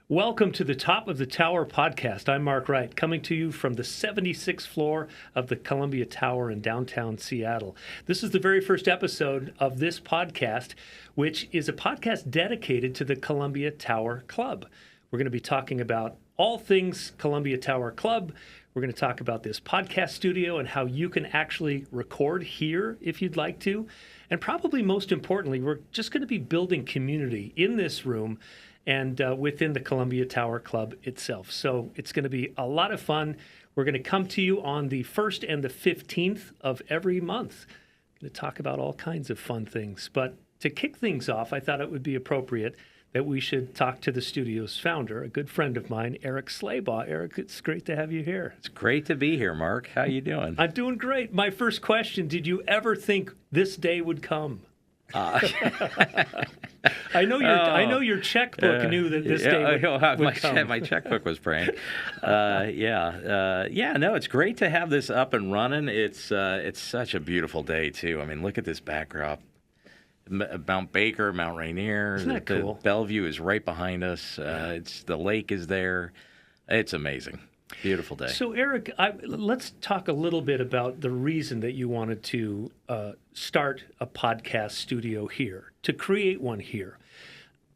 Welcome to the Top of the Tower podcast. I'm Mark Wright, coming to you from the 76th floor of the Columbia Tower in downtown Seattle. This is the very first episode of this podcast, which is a podcast dedicated to the Columbia Tower Club. We're going to be talking about all things Columbia Tower Club. We're going to talk about this podcast studio and how you can actually record here if you'd like to. And probably most importantly, we're just going to be building community in this room and within the Columbia Tower Club itself. So it's going to be a lot of fun. We're going to come to you on the 1st and the 15th of every month. Going to talk about all kinds of fun things. But to kick things off, I thought it would be appropriate that we should talk to the studio's founder, a good friend of mine, Erick Slabaugh. Erick, it's great to have you here. It's great to be here, Mark. How you doing? I'm doing great. My first question, did you ever think this day would come? I know your checkbook knew that this day would come. My checkbook was praying. No, it's great to have this up and running. It's such a beautiful day too. I mean, look at this backdrop. Mount Baker, Mount Rainier. Isn't that cool? Bellevue is right behind us. The lake is there. It's amazing. Beautiful day. So, Erick, let's talk a little bit about the reason that you wanted to start a podcast studio here, to create one here.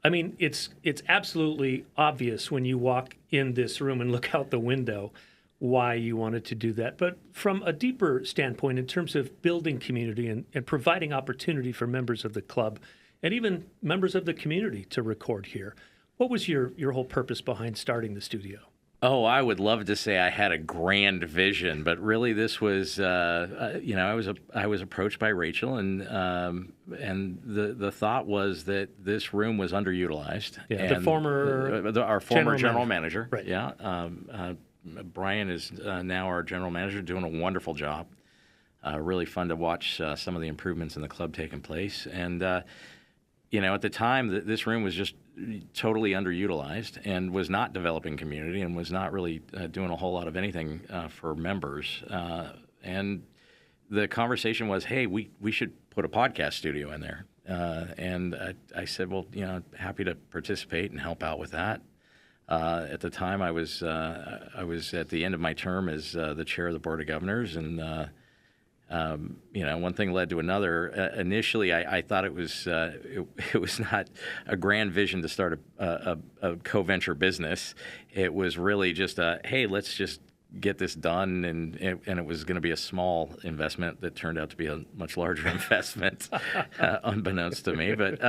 I mean, it's absolutely obvious when you walk in this room and look out the window why you wanted to do that. But from a deeper standpoint, in terms of building community and providing opportunity for members of the club and even members of the community to record here, what was your whole purpose behind starting the studio? Oh, I would love to say I had a grand vision, but really this was, I was approached by Rachel, and the thought was that this room was underutilized. Yeah, and our former general manager. Right. Yeah, Brian is now our general manager, doing a wonderful job. Really fun to watch some of the improvements in the club taking place, and at the time, this room was just totally underutilized and was not developing community and was not really doing a whole lot of anything for members. And the conversation was, hey, we should put a podcast studio in there. And I said, well, happy to participate and help out with that. At the time, I was at the end of my term as the chair of the Board of Governors, and one thing led to another. Initially, I thought it was not a grand vision to start a co-venture business. It was really just hey, let's just get this done, and it was going to be a small investment that turned out to be a much larger investment, unbeknownst to me. But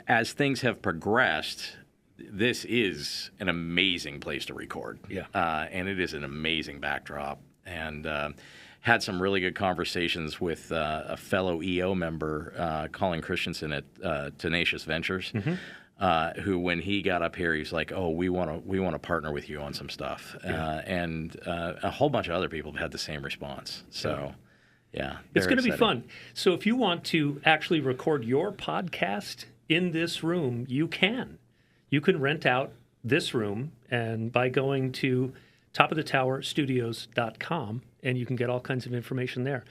as things have progressed, this is an amazing place to record. Yeah. And it is an amazing backdrop. And had some really good conversations with a fellow EO member, Colin Christensen at Tenacious Ventures, who, when he got up here, he's like, "Oh, we want to partner with you on some stuff." Yeah. And a whole bunch of other people have had the same response. So, yeah, it's going to be fun. So, if you want to actually record your podcast in this room, you can. You can rent out this room, and by going to topofthetowerstudios.com, and you can get all kinds of information there.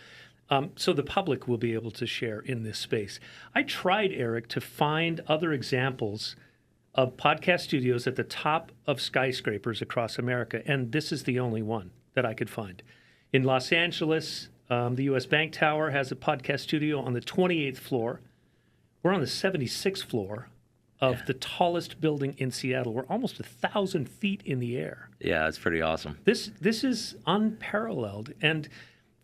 So the public will be able to share in this space. I tried, Erick, to find other examples of podcast studios at the top of skyscrapers across America, and this is the only one that I could find. In Los Angeles, the U.S. Bank Tower has a podcast studio on the 28th floor. We're on the 76th floor of the tallest building in Seattle. We're almost 1,000 feet in the air. Yeah, it's pretty awesome. This is unparalleled. And,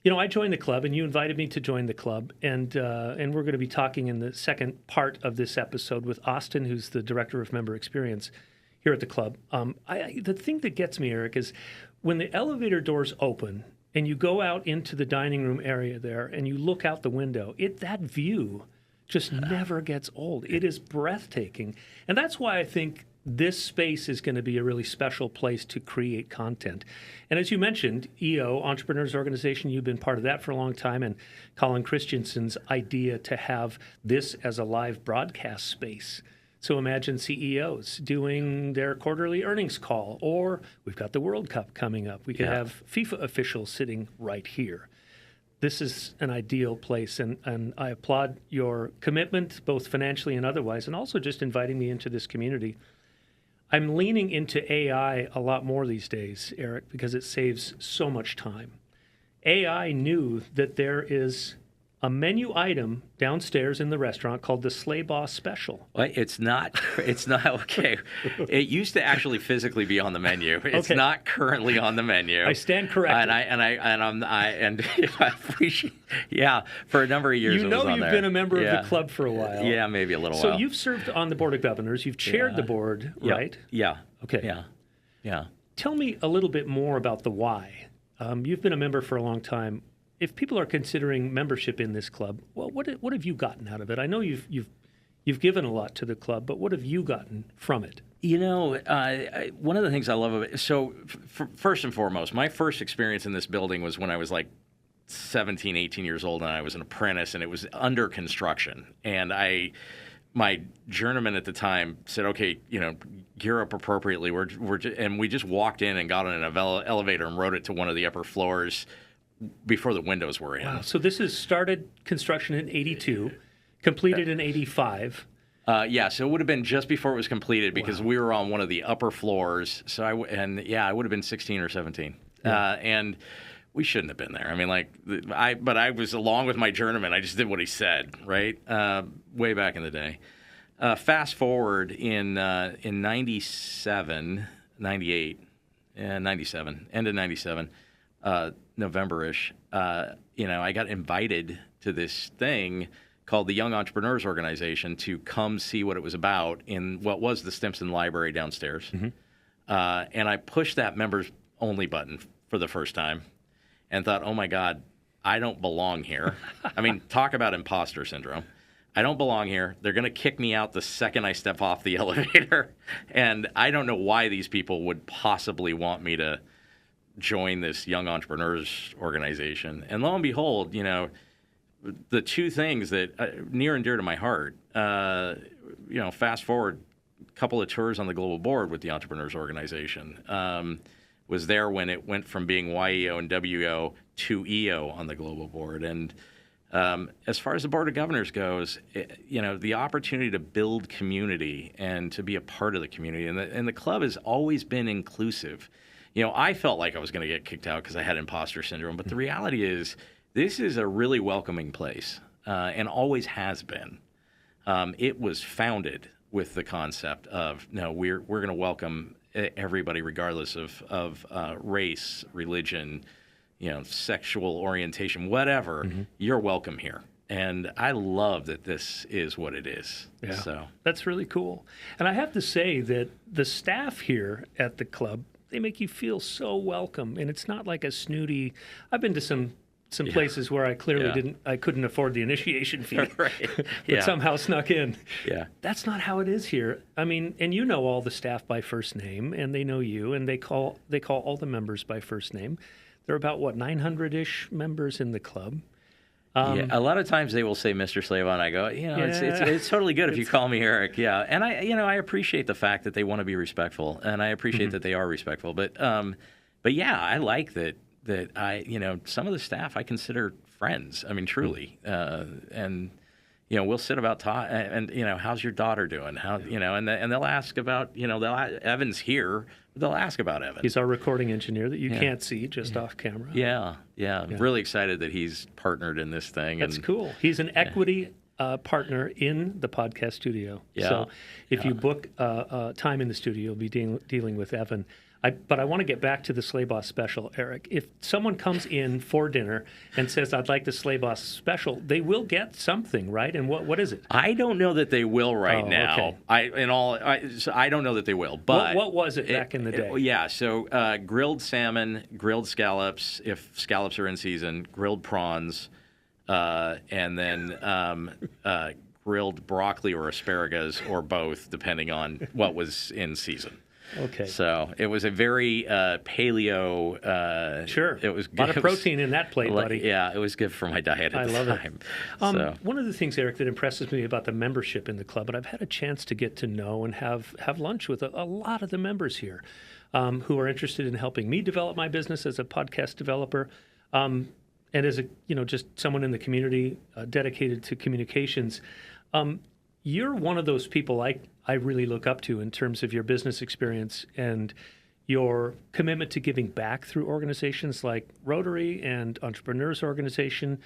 I joined the club, and you invited me to join the club. And we're going to be talking in the second part of this episode with Austin, who's the Director of Member Experience here at the club. The thing that gets me, Erick, is when the elevator doors open and you go out into the dining room area there and you look out the window, that view just never gets old. It is breathtaking. And that's why I think this space is going to be a really special place to create content. And as you mentioned, EO, Entrepreneurs Organization, you've been part of that for a long time, and Colin Christensen's idea to have this as a live broadcast space. So imagine CEOs doing their quarterly earnings call, or we've got the World Cup coming up. We could have FIFA officials sitting right here. this is an ideal place, and I applaud your commitment, both financially and otherwise, and also just inviting me into this community. I'm leaning into AI a lot more these days, Eric, because it saves so much time. AI knew that there is a menu item downstairs in the restaurant called the Slabaugh Special. Well, it's not okay. It used to actually physically be on the menu. It's not currently on the menu. I stand corrected. And I appreciate. Yeah, for a number of years. You know, you've been a member of the club for a while. Yeah, maybe a little while. So you've served on the board of governors. You've chaired the board, right? Yeah. Okay. Yeah. Tell me a little bit more about the why. You've been a member for a long time. If people are considering membership in this club, well, what have you gotten out of it? I know you've given a lot to the club, but what have you gotten from it? You know, one of the things I love about it, so first and foremost, my first experience in this building was when I was like 17, 18 years old, and I was an apprentice, and it was under construction. And my journeyman at the time said, okay, you know, gear up appropriately. And we just walked in and got on an elevator and rode it to one of the upper floors before the windows were in. Wow. So this is started construction in 82, completed in 85. So it would have been just before it was completed because we were on one of the upper floors. So I would have been 16 or 17. And we shouldn't have been there. I mean, but I was along with my journeyman. I just did what he said, right? Way back in the day. Fast forward in 97, 98, and 97, end of 97, November-ish, I got invited to this thing called the Young Entrepreneurs Organization to come see what it was about in what was the Stimson Library downstairs. Mm-hmm. And I pushed that members only button for the first time and thought, oh my God, I don't belong here. I mean, talk about imposter syndrome. I don't belong here. They're going to kick me out the second I step off the elevator. And I don't know why these people would possibly want me to join this Young Entrepreneurs Organization. And lo and behold, the two things that near and dear to my heart, fast forward a couple of tours on the global board with the Entrepreneurs Organization, was there when it went from being YEO and WEO to EO on the global board. And as far as the Board of Governors goes, the opportunity to build community and to be a part of the community, and the club has always been inclusive. I felt like I was going to get kicked out because I had imposter syndrome, but the reality is this is a really welcoming place and always has been. It was founded with the concept of, no, we're going to welcome everybody regardless of race, religion, sexual orientation, whatever. Mm-hmm. You're welcome here. And I love that this is what it is. Yeah, so that's really cool. And I have to say that the staff here at the club, they make you feel so welcome, and it's not like a snooty. I've been to some places where I clearly couldn't afford the initiation fee, right. but somehow snuck in. Yeah, that's not how it is here. I mean, and you know all the staff by first name, and they know you, and they call all the members by first name. There are about 900-ish members in the club. A lot of times they will say Mr. Slabaugh, and I go, it's totally good if you call me Eric. Yeah, and I appreciate the fact that they want to be respectful, and I appreciate that they are respectful. But yeah, I like that I some of the staff I consider friends. I mean, truly, and we'll sit about talk, and how's your daughter doing? How and they'll ask about Evan's here. They'll ask about Evan. He's our recording engineer that you can't see just off camera. Yeah. Really excited that he's partnered in this thing. That's cool. He's an equity partner in the podcast studio. Yeah. So if you book time in the studio, you'll be dealing with Evan. But I want to get back to the Slabaugh Special, Eric. If someone comes in for dinner and says, I'd like the Slabaugh Special, they will get something, right? And what is it? I don't know that they will now. Okay. So I don't know that they will. But what was it back in the day? So grilled salmon, grilled scallops, if scallops are in season, grilled prawns, and then grilled broccoli or asparagus or both, depending on what was in season. Okay. So it was a very paleo. Sure. It was a lot of protein in that plate, buddy. Yeah, it was good for my diet at the time. I love it. One of the things, Eric, that impresses me about the membership in the club, and I've had a chance to get to know and have lunch with a lot of the members here who are interested in helping me develop my business as a podcast developer. and as a just someone in the community dedicated to communications, you're one of those people I really look up to in terms of your business experience and your commitment to giving back through organizations like Rotary and Entrepreneurs Organization.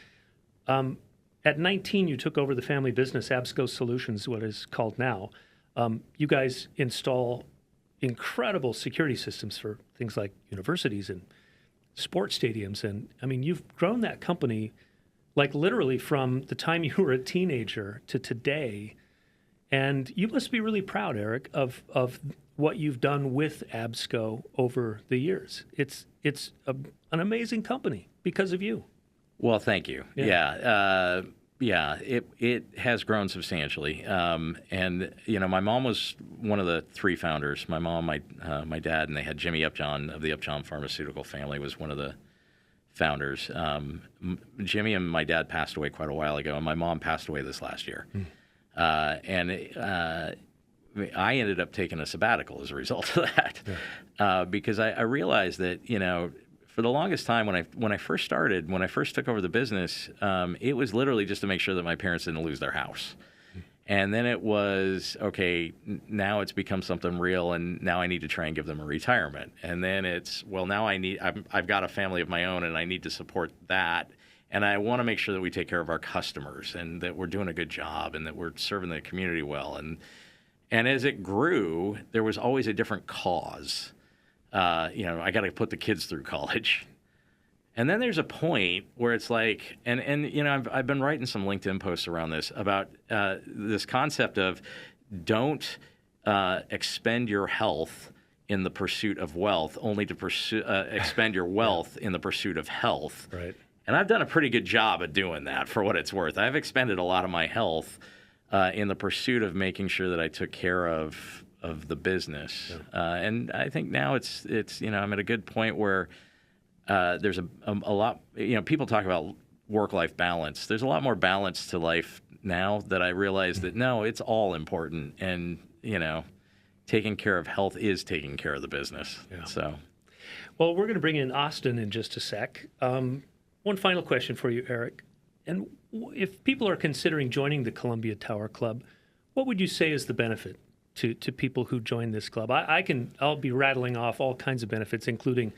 At 19, you took over the family business, Absco Solutions, what is called now. You guys install incredible security systems for things like universities and sports stadiums. And I mean, you've grown that company like literally from the time you were a teenager to today. And you must be really proud, Eric, of what you've done with Absco over the years. It's an amazing company because of you. Well, thank you. Yeah. It has grown substantially. And, my mom was one of the three founders. My mom, my dad, and they had Jimmy Upjohn of the Upjohn pharmaceutical family was one of the founders. Jimmy and my dad passed away quite a while ago, and my mom passed away this last year. I ended up taking a sabbatical as a result of that, because I realized that, for the longest time when I first took over the business, it was literally just to make sure that my parents didn't lose their house. And then it was, okay, now it's become something real, and now I need to try and give them a retirement. And then it's, well, now I've got a family of my own, and I need to support that. And I want to make sure that we take care of our customers and that we're doing a good job and that we're serving the community well. And as it grew, there was always a different cause. I got to put the kids through college. And then there's a point where it's like, and I've been writing some LinkedIn posts around this about this concept of don't expend your health in the pursuit of wealth, only to expend your wealth in the pursuit of health. Right. And I've done a pretty good job at doing that, for what it's worth. I've expended a lot of my health in the pursuit of making sure that I took care of the business. Yeah. And I think now it's I'm at a good point where there's a lot, people talk about work-life balance. There's a lot more balance to life now that I realize that, no, it's all important. And, taking care of health is taking care of the business. Yeah. So, well, we're going to bring in Austin in just a sec. One final question for you, Eric. And if people are considering joining the Columbia Tower Club, what would you say is the benefit to people who join this club? I'll be rattling off all kinds of benefits, including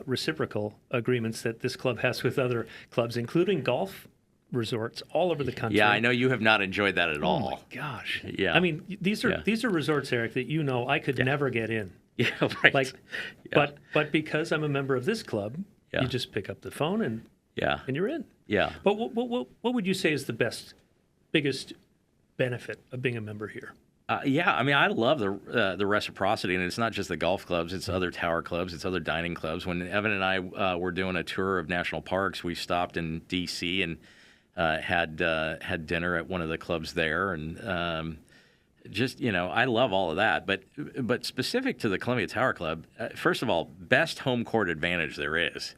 reciprocal agreements that this club has with other clubs, including golf resorts all over the country. Yeah, I know you have not enjoyed that at all. Oh my gosh. Yeah. I mean, these are resorts, Eric, that I could never get in. Yeah, right. But because I'm a member of this club, you just pick up the phone and you're in. Yeah. But what would you say is the biggest benefit of being a member here? I love the reciprocity, and it's not just the golf clubs; it's other tower clubs, it's other dining clubs. When Evan and I were doing a tour of national parks, we stopped in D.C. and had dinner at one of the clubs there, and I love all of that. But specific to the Columbia Tower Club, first of all, best home court advantage there is.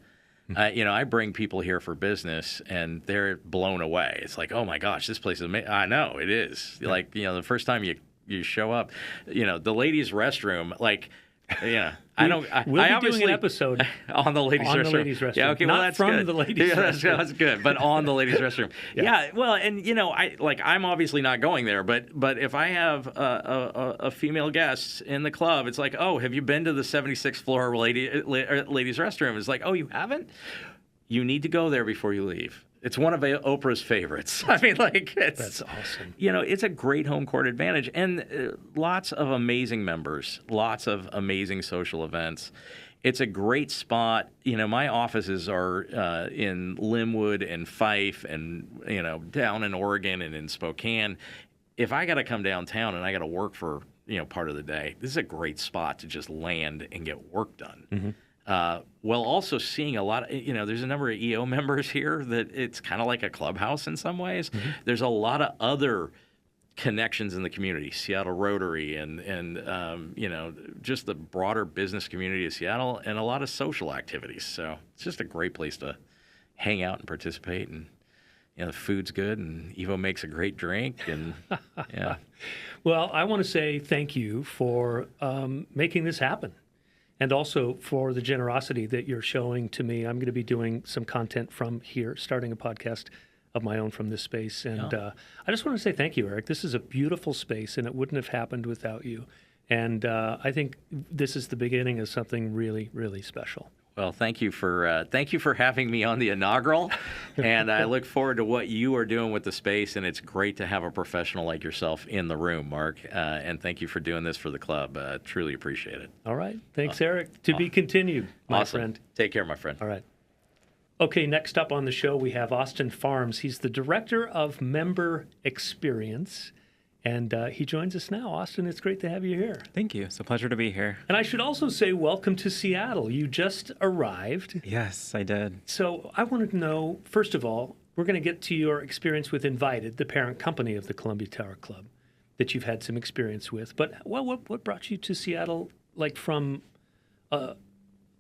I bring people here for business, and they're blown away. It's like, oh my gosh, this place is amazing. I know it is. Yeah. Like, the first time you show up, the ladies' restroom, like, I don't. We'll be doing an episode on the ladies' restroom. The ladies' restroom. Yeah, okay, well, that's from good. The ladies' restroom. That's good, but on the ladies' restroom. Yeah. Well, and I'm obviously not going there, but if I have a female guest in the club, it's like, oh, have you been to the 76th floor ladies' restroom? It's like, oh, you haven't? You need to go there before you leave. It's one of Oprah's favorites. I mean, that's awesome. It's a great home court advantage, and lots of amazing members, lots of amazing social events. It's a great spot. My offices are in Linwood and Fife, and down in Oregon and in Spokane. If I got to come downtown and I got to work for part of the day, this is a great spot to just land and get work done. Mm-hmm. While also seeing a lot of, there's a number of EO members here that it's kind of like a clubhouse in some ways. Mm-hmm. There's a lot of other connections in the community, Seattle Rotary and just the broader business community of Seattle, and a lot of social activities. So it's just a great place to hang out and participate. And, the food's good, and Evo makes a great drink. And yeah. Well, I want to say thank you for making this happen. and also for the generosity that you're showing to me. I'm going to be doing some content from here, starting a podcast of my own from this space. And I just want to say thank you, Eric. This is a beautiful space, and it wouldn't have happened without you. And I think this is the beginning of something really, really special. Well, thank you for having me on the inaugural, and I look forward to what you are doing with the space. And it's great to have a professional like yourself in the room, Mark. And thank you for doing this for the club. Truly appreciate it. All right, thanks, Eric. To be continued, my friend. Take care, my friend. All right. Okay, next up on the show we have Austin Farms. He's the director of member experience. And he joins us now. Austin, it's great to have you here. Thank you. It's a pleasure to be here. And I should also say welcome to Seattle. You just arrived. Yes, I did. So I wanted to know, first of all, we're going to get to your experience with Invited, the parent company of the Columbia Tower Club, that you've had some experience with. But what brought you to Seattle, like from a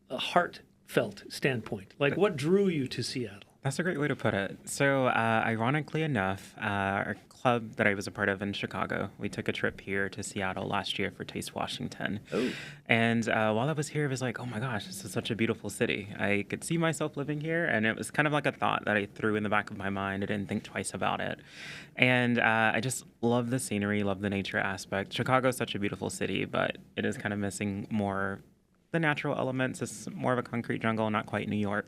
heartfelt standpoint? Like what drew you to Seattle? That's a great way to put it. So, ironically enough, our club that I was a part of in Chicago, we took a trip here to Seattle last year for Taste Washington. Oh. And while I was here, I was like, oh my gosh, this is such a beautiful city. I could see myself living here. And it was kind of like a thought that I threw in the back of my mind. I didn't think twice about it. And I just love the scenery, love the nature aspect. Chicago is such a beautiful city, but it is kind of missing more the natural elements. It's more of a concrete jungle, not quite New York.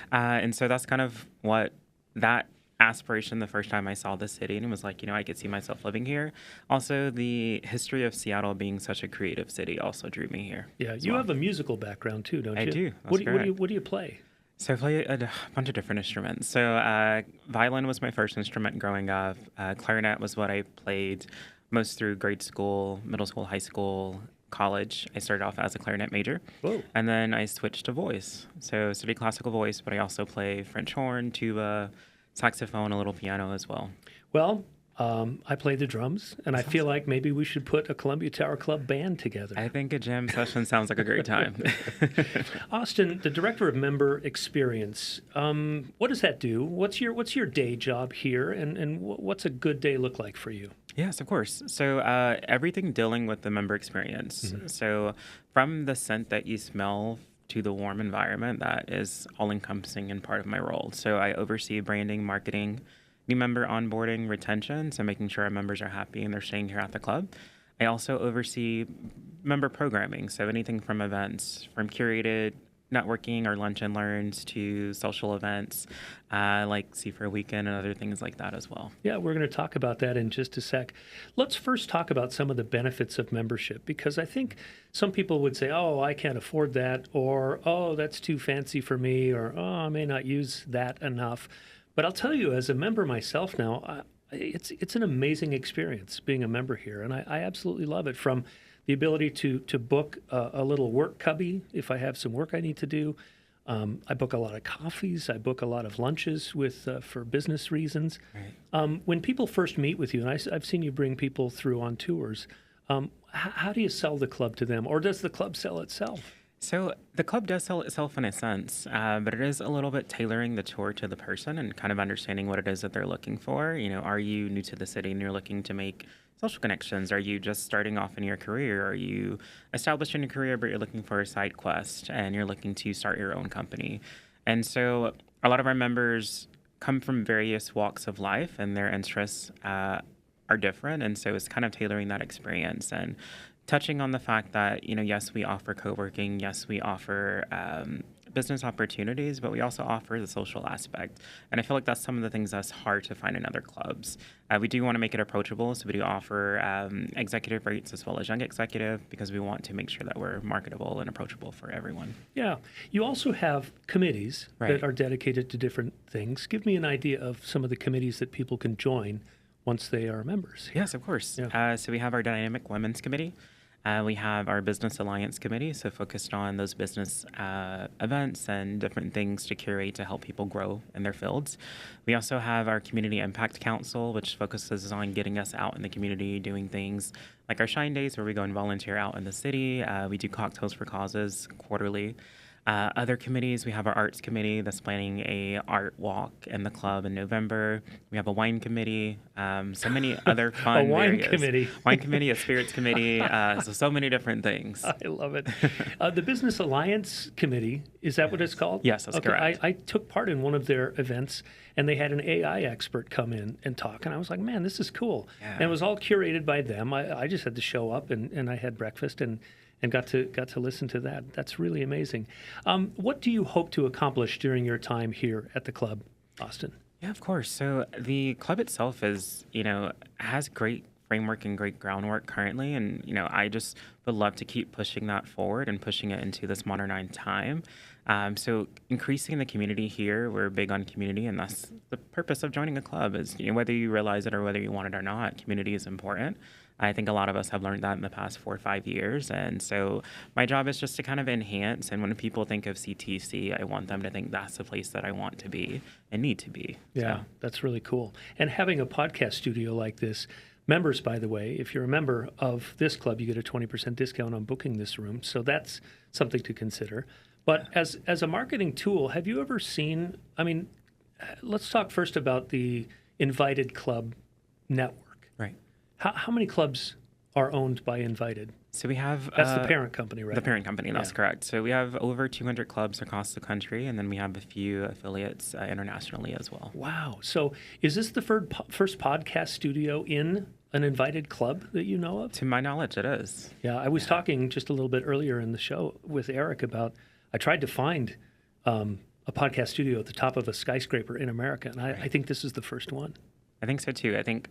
And so that's kind of what that aspiration the first time I saw the city, and it was like, I could see myself living here. Also, the history of Seattle being such a creative city also drew me here. Yeah, you have a musical background too, don't you? I do. What do you play? So I play a bunch of different instruments. So violin was my first instrument growing up. Clarinet was what I played most through grade school, middle school, high school, college. I started off as a clarinet major. Whoa. And then I switched to voice. So studied classical voice, but I also play French horn, tuba, saxophone, a little piano as well. Well, I play the drums, and I feel like maybe we should put a Columbia Tower Club band together. I think a jam session sounds like a great time. Austin, the director of member experience, what does that do? What's your day job here, and what's a good day look like for you? Yes, of course. So everything dealing with the member experience. Mm-hmm. So from the scent that you smell to the warm environment, that is all-encompassing and part of my role. So I oversee branding, marketing, new member onboarding, retention, so making sure our members are happy and they're staying here at the club. I also oversee member programming, so anything from events, from curated networking or lunch and learns to social events like See for a Weekend and other things like that as well. Yeah, we're going to talk about that in just a sec. Let's first talk about some of the benefits of membership, because I think some people would say, oh, I can't afford that, or, oh, that's too fancy for me, or, oh, I may not use that enough. But I'll tell you, as a member myself now, it's an amazing experience being a member here, and I absolutely love it. From the ability to book a little work cubby if I have some work I need to do. I book a lot of coffees. I book a lot of lunches for business reasons. Right. When people first meet with you, and I've seen you bring people through on tours, how do you sell the club to them, or does the club sell itself? So the club does sell itself in a sense, but it is a little bit tailoring the tour to the person and kind of understanding what it is that they're looking for. Are you new to the city and you're looking to make social connections? Are you just starting off in your career? Are you established in your career, but you're looking for a side quest and you're looking to start your own company? And so a lot of our members come from various walks of life, and their interests are different. And so it's kind of tailoring that experience and touching on the fact that, yes, we offer co-working, yes, we offer business opportunities, but we also offer the social aspect. And I feel like that's some of the things that's hard to find in other clubs. We do want to make it approachable, so we do offer executive rates as well as young executive, because we want to make sure that we're marketable and approachable for everyone. Yeah. You also have committees that are dedicated to different things. Give me an idea of some of the committees that people can join once they are members. Yes, of course. Yeah. So we have our Dynamic Women's Committee. We have our Business Alliance Committee, so focused on those business events and different things to curate to help people grow in their fields. We also have our Community Impact Council, which focuses on getting us out in the community, doing things like our Shine Days, where we go and volunteer out in the city. We do Cocktails for Causes quarterly. Other committees, we have our arts committee that's planning a art walk in the club in November. We have a wine committee, so many other fun wine areas. committee. Wine committee, a spirits committee, so many different things. I love it. The Business Alliance Committee, is that what it's called? Yes, that's correct. I took part in one of their events, and they had an AI expert come in and talk, and I was like, man, this is cool. Yeah. And it was all curated by them. I just had to show up, and I had breakfast and got to listen to that. That's really amazing. What do you hope to accomplish during your time here at the club, Austin? Yeah, of course. So the club itself is, has great framework and great groundwork currently. And, I just would love to keep pushing that forward and pushing it into this modernized time. So increasing the community here, we're big on community, and that's the purpose of joining a club is, whether you realize it or whether you want it or not, community is important. I think a lot of us have learned that in the past 4 or 5 years. And so my job is just to kind of enhance. And when people think of CTC, I want them to think that's the place that I want to be and need to be. Yeah, that's really cool. And having a podcast studio like this, members, by the way, if you're a member of this club, you get a 20% discount on booking this room. So that's something to consider. But as a marketing tool, have you ever seen, let's talk first about the Invited Club network. Right. How many clubs are owned by Invited? So we have... That's the parent company, right? The parent company, that's correct. So we have over 200 clubs across the country, and then we have a few affiliates internationally as well. Wow. So is this the first podcast studio in an Invited club that you know of? To my knowledge, it is. Yeah, I was talking just a little bit earlier in the show with Eric about, I tried to find a podcast studio at the top of a skyscraper in America, and I think this is the first one. I think so too. I think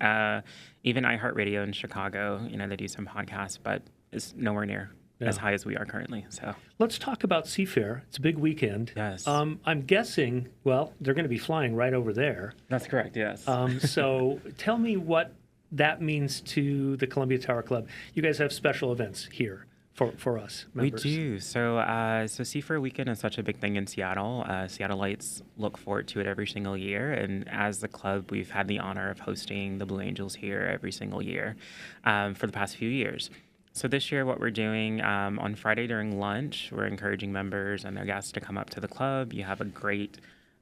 even iHeartRadio in Chicago, they do some podcasts, but it's nowhere near as high as we are currently. So let's talk about Seafair. It's a big weekend. Yes. I'm guessing, they're going to be flying right over there. That's correct, yes. So tell me what that means to the Columbia Tower Club. You guys have special events here for us members. We do. So Seafair Weekend is such a big thing in Seattle. Seattleites look forward to it every single year. And as the club, we've had the honor of hosting the Blue Angels here every single year for the past few years. So this year, what we're doing on Friday during lunch, we're encouraging members and their guests to come up to the club. You have a great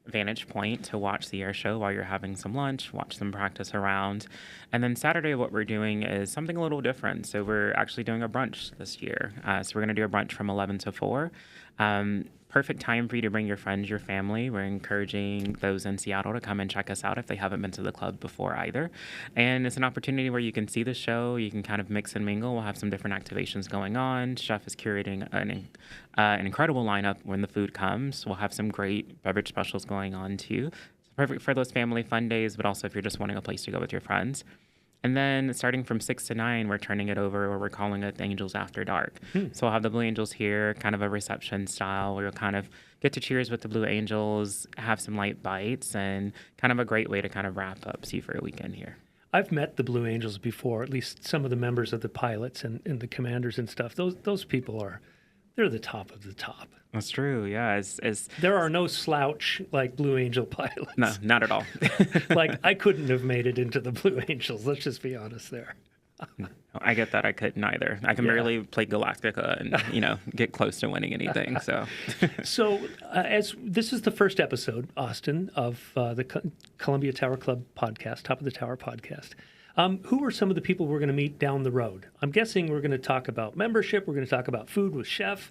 vantage point to watch the air show while you're having some lunch, watch them practice around. And then Saturday, what we're doing is something a little different. So we're actually doing a brunch this year. So we're going to do a brunch from 11 to 4. Perfect time for you to bring your friends, your family. We're encouraging those in Seattle to come and check us out if they haven't been to the club before either. And it's an opportunity where you can see the show, you can kind of mix and mingle. We'll have some different activations going on. Chef is curating an incredible lineup when the food comes. We'll have some great beverage specials going on too. It's perfect for those family fun days, but also if you're just wanting a place to go with your friends. And then starting from 6 to 9, we're turning it over, or we're calling it the Angels After Dark. So we'll have the Blue Angels here, kind of a reception style, where you'll kind of get to cheers with the Blue Angels, have some light bites, and kind of a great way to kind of wrap up Seafair Weekend here. I've met the Blue Angels before, at least some of the members of the pilots and the commanders and stuff. Those people they're the top of the top. That's true, yeah. There are no slouch like Blue Angel pilots. No, not at all. Like, I couldn't have made it into the Blue Angels. Let's just be honest there. I get that. I couldn't either. I can barely play Galactica and, get close to winning anything. So, as this is the first episode, Austin, of the Columbia Tower Club podcast, Top of the Tower podcast. Who are some of the people we're going to meet down the road? I'm guessing we're going to talk about membership. We're going to talk about food with Chef.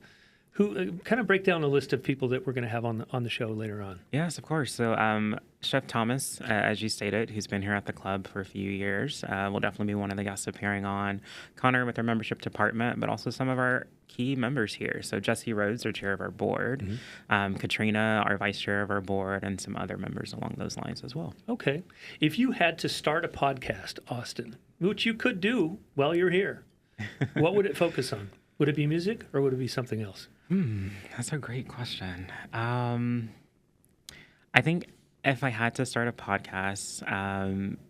Who kind of break down a list of people that we're going to have on the show later on. Yes, of course. So Chef Thomas, as you stated, who's been here at the club for a few years, will definitely be one of the guests appearing on. Connor with our membership department, but also some of our key members here. So Jesse Rhodes, our chair of our board, Katrina, our vice chair of our board, and some other members along those lines as well. Okay. If you had to start a podcast, Austin, which you could do while you're here, what would it focus on? Would it be music or would it be something else? That's a great question. I think if I had to start a podcast,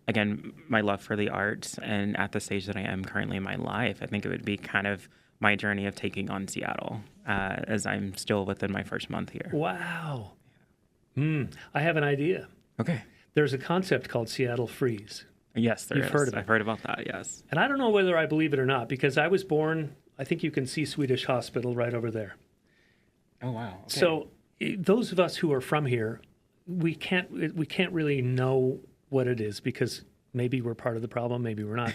again, my love for the arts and at the stage that I am currently in my life, I think it would be kind of my journey of taking on Seattle as I'm still within my first month here. Wow. I have an idea. Okay. There's a concept called Seattle Freeze. Yes, there is. You've heard of it. I've heard about that, yes. And I don't know whether I believe it or not, because I was born, I think you can see Swedish Hospital right over there. Oh, wow. Okay. So those of us who are from here, we can't really know what it is because maybe we're part of the problem, maybe we're not.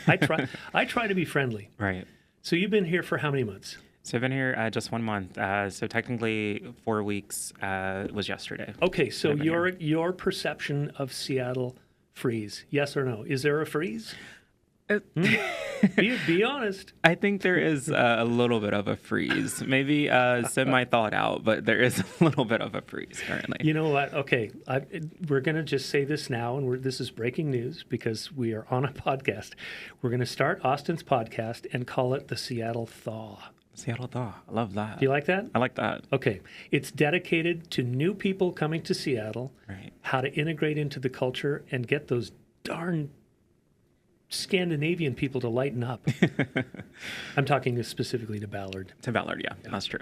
I try to be friendly. Right. So you've been here for how many months? So I've been here just 1 month. So technically 4 weeks was yesterday. Okay, so I've been here. your perception of Seattle freeze, yes or no? Is there a freeze? Be honest. I think there is a little bit of a freeze, maybe semi-thawed out, but there is a little bit of a freeze currently. You know what? Okay, we're going to just say this now, and this is breaking news because we are on a podcast. We're going to start Austin's podcast and call it the Seattle Thaw. Seattle thaw. I love that. Do you like that? I like that. Okay, it's dedicated to new people coming to Seattle, Right. how to integrate into the culture and get those darn Scandinavian people to lighten up. I'm talking specifically to Ballard. To Ballard, yeah, that's true.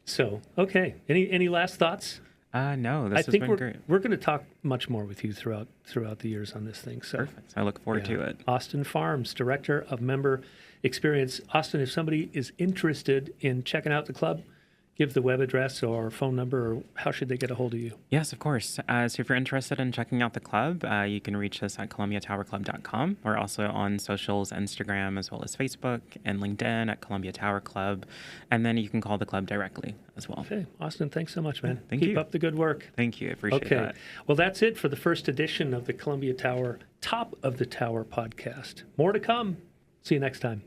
So, okay. Any last thoughts? No, this I has think been great. we're going to talk much more with you throughout the years on this thing. So, Perfect. I look forward to it. Austin Farms, Director of Member Experience. Austin, if somebody is interested in checking out the club, give the web address or phone number, or how should they get a hold of you? Yes, of course. So if you're interested in checking out the club, you can reach us at columbiatowerclub.com. We're also on socials, Instagram, as well as Facebook and LinkedIn at Columbia Tower Club. And then you can call the club directly as well. Okay. Austin, thanks so much, man. Thank Keep you. up the good work. Thank you. I appreciate Okay. that. Well, that's it for the first edition of the Columbia Tower Top of the Tower podcast. More to come. See you next time.